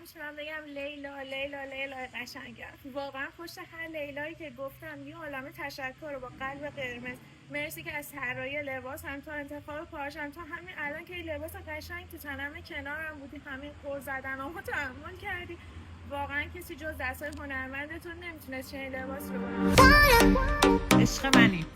میتونم بگم لیلا لیلا لیلا قشنگم. واقعا پشت هر لیلایی که گفتم یه عالمه تشکر رو با قلب قرمز. مرسی که از طراحی لباسم تا انتخاب پارچم تا همین الان که این لباس قشنگ تو تنم کنارم بودی، همین قور زدنامو تحمل کردی. واقعا کسی جز دستای هنرمندتون نمیتونست چنین لباس رو عشق منی